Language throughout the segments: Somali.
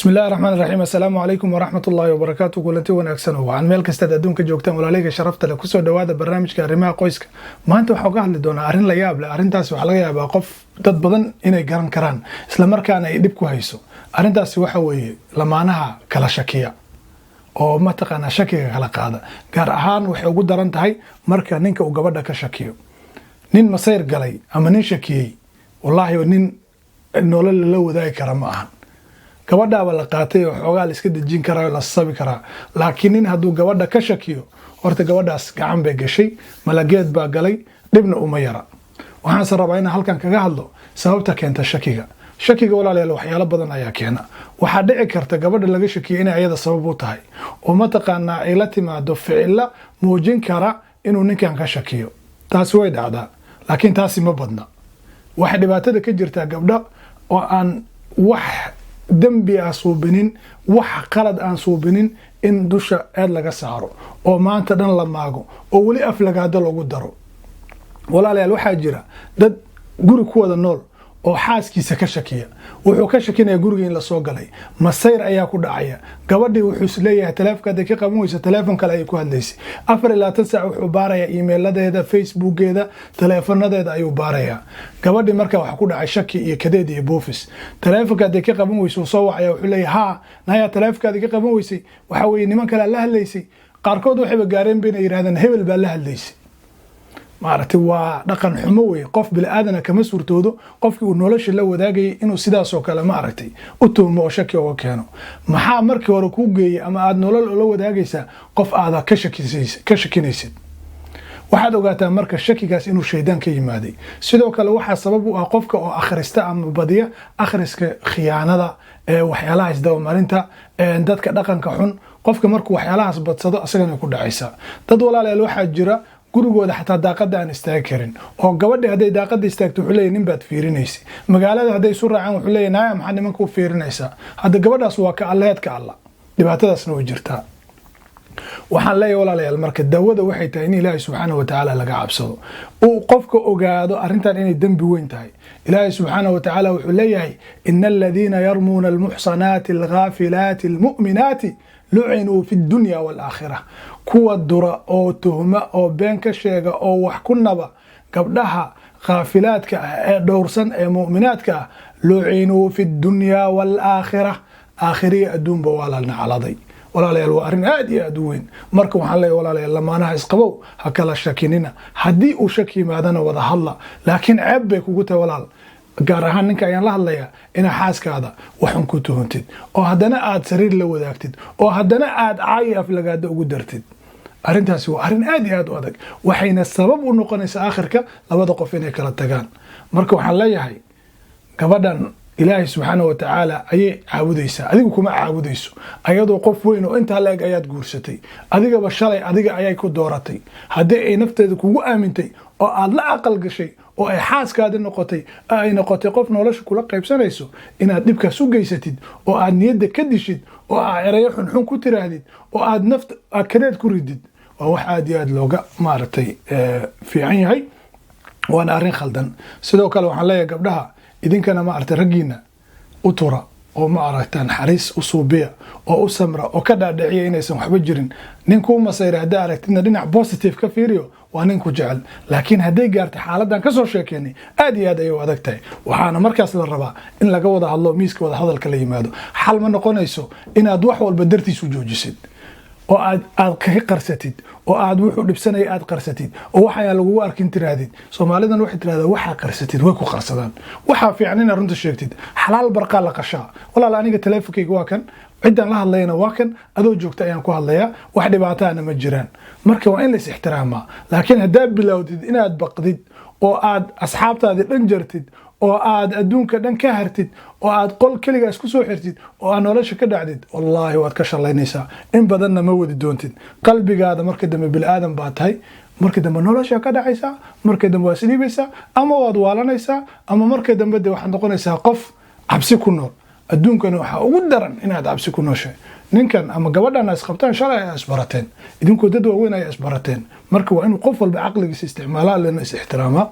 بسم الله الرحمن الرحيم. السلام عليكم ورحمة الله وبركاته. كلنتي wanaagsan oo aan meel kasta adduunka joogtaan walaaleyga sharafta leh ku soo dhawaada barnaamijka arrimaha qoyska. Maanta waxaan ka hadli doonaa arrin la yaab leh. Arrintaas waxa laga yaabaa qof dad badan inay garan karaan isla markaana ay dib ku hayso. Arrintaas waxa weeye lamaanaha kala shakiya oo ma taqaana shakiga kala qaada. Gaar ahaan waxay ugu daran tahay marka ninka uu gabadha ka shakiyo. Nin masayr galay ama nin shakiyay wallahi nin nolol la wadaagi kara ma ahan. gabadha la qaatay oo xoogaa la iska dejin karaa la sabi karaa laakiin in haduu gabadha ka shakiyo horta gabadhaas gacan bay gashay malageed baa galay dibna uma yara waxaan rabaa in halkan kaga hadlo sababta keenta shakiga walaalayaal waxyaalo badan ayaa keena waxa dhici karta gabadha laga shakiyo inay ayada sabab u tahay oo ma taqaana ay la timaado ficil muujin kara inuu ninkan ka shakiyo taas way dhacdaa laakiin taasi ma badna waxa dhibaatada ka jirta gabdha oo aan wax dambi asuubinin wax qalad aan suubinin in dusha aad laga saaro oo maanta dhan la maago oo wali aflagaado lagu daro walaalayaal waxa jira dad guri ku wada nool oo xaaskiisa ka shakiya wuxuu ka shakinaya guriga in la soo galay masayr ayaa ku dhacaya gabadhii wuxuu isleeyahay telefoonka ka qaban weysa telefoon kale ay ku hadlaysay 24 saac wuxuu baaraya email-ladeeda facebookeeda teleefoonadeeda ayuu baaraya gabadhii marka waxa ku dhacay shaki iyo kadeed iyo boofis telefoonka ka qaban weysa soo wacaya wuxuu leeyahay naya telefoonka ka qaban weysay waxa weeye niman kale la hadlaysay qaarkood waxay gaareen been ay yiraahdaan hebel baa la hadlaysay maartay waa dhaqan xumo weey qof bil aadana kama suurtoodo qofkii uu nolosha la wadaagay inuu sidaas oo kale ma aragtay u tuumo shaki oo keeno maxaa markii hore ku geeyay ama aad nolol la wadaagaysa qof aad ka shakinaysid waxaad ogaataa marka shakigaas inuu shaydaan ka yimaaday sidoo kale waxa sabab u ah qofka oo akhrista ama badiya akhriska khiyaanada waxyaalaha isdawmarinta dadka dhaqanka xun qofka markuu waxyaalahaas badsado asagana ku dhacaysa dad walaalayaal waxa jira gurigooda xataa daaqada aan istaag karin oo gabadha haday daaqada istaagto wuxuu leeyahay nin baad fiirinaysi magaalada haday soo raacaan wuxuu leeyahay naaya maxaa nimanku fiirinaysa hada gabadhaas waa ka alleedka alla dhibaatadaasna way jirtaa waxaan leeyahay walaalayaal marka daawada waxay tahay in Ilaahay subhanahu wa ta'ala laga cabsado oo qofka ogaado arrintan inay dambi weyn tahay Ilaahay subhanahu wa ta'ala wuxuu leeyahay innal ladina yarmuna almuhsanati alghafilati almu'minati lu'inu fi ad-dunya wal akhirah kuwa dura oo tuhma oo been ka sheega oo wax ku naba gabdhaha ghafilaadka ee dhowrsan ee mu'minaadka lu'inu fi ad-dunya wal akhirah aakhiriya adduunba wala nacaladay walaalayaal waa arrin aad iyo aad u weyn marka waxaan leeyahay walaalayaal lamaanaha isqabow ha kala shakinina haddii uu shaki yimaadana wada hadla laakiin ceeb bay kugu tahay walaal gaar ahaan ninka ayaan la hadlayaa ina xaaskaada waxan ku tuhuntid oo haddana aad sariir la wadaagtid oo haddana aad caay aflagaada ugu dartid arrintaasi waa arrin aad iyo aad u adag waxayna sabab u noqonaysaa aakhirka labada qof inay kala tagaan marka waxaan leeyahay gabadhan Ilaahay subhanahu wa ta'ala ayay caabudaysaa adigu kuma caabudayso ayadoo qof weyn oo inta leeg ayaad guursatay adigaba shalay adiga ayay ku dooratay haddii ay nafteeda kugu aamintay oo aad la aqal gashay oo ay xaaskaada noqotay ay noqotay qof nolosha kula qaybsanayso inaad dhibkaas u geysatid oo aad niyadda ka dishid oo aad erayo xun ku tiraahdid oo aad nafta kadeed ku ridid waa wax aad iyo aad looga maartay fiican yahay waana arrin khaldan sidoo kale waxaan leeyahay gabdhaha idinkana ma aragtay ragiina u tura oo ma aragtaan xariis u suubiya oo u samra oo ka dhaadhiciya inaysan waxba jirin ninku masayr hadaa aragtidna dhinac positive ka fiiriyo waa ninku jecel laakiin haday gaartay xaaladan ka soo sheekeynay aad iyo aad ay u adag tahay waxaana markaas la rabaa in laga wada hadlo miiska wada hadalka la yimaado xal ma noqonayso inaad wax walba dartiisu joojisid oo aad ka qarsatid oo aad wuxuu dhibsanay aad qarsatid oo waxa lagu arkin tiraadid Soomaalidan waxay tiraahdaa waxa qarsatid way ku qarsadaan waxa fiican in runta sheegtid xalaal barqa la qashaa walaal aniga teleefankayga waa kan ciidan la hadlayna waa kan adoo joogta ayaan ku hadlayaa wax dhibaatana ma jiraan marka waa in la is ixtiraamaa laakiin hadaa bilowdid inaad baqdid oo aad asxaabtaada dhan jartid oo aad adduunka dhan ka hartid oo aad qol kaliya isku soo xirtid oo aad nolosha ka dhacdid wallahi waad ka shalaynaysaa in badanna ma wadi doontid qalbigaada marka dambe bil aadan baa tahay marka dambe nolosha ka dhacaysa marka dambe waa siliibaysa ama waad waalanaysaa ama marka dambe waxaad noqonaysaa qof cabsi ku nool adduunkana waxa ugu daran inaad cabsi ku nooshay ninkan ama gabadhan ay qabtaan shalay ay isbarateen idinku dad waaweyn ay isbarateen marka waa inuu qof walba aqligiisa isticmaalaa lana is ixtiraamaa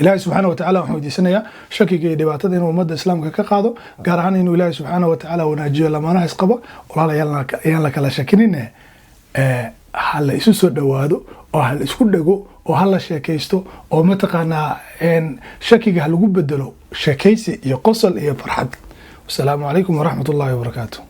إلهي سبحانه وتعالى وحمد سنيا شكي دبعتنا إنه مد إسلام كقاضو قارعان إنه إلهي سبحانه وتعالى وناجيه لما نحس قبا ولا يلا كلا شكينين هلا يسوس دوادو أو هلا يسكت دقو أو هلا شكيستو أو متقنا إن شكي هالجوب بدلو شكيسي يقصل فرحت. والسلام عليكم ورحمة الله وبركاته.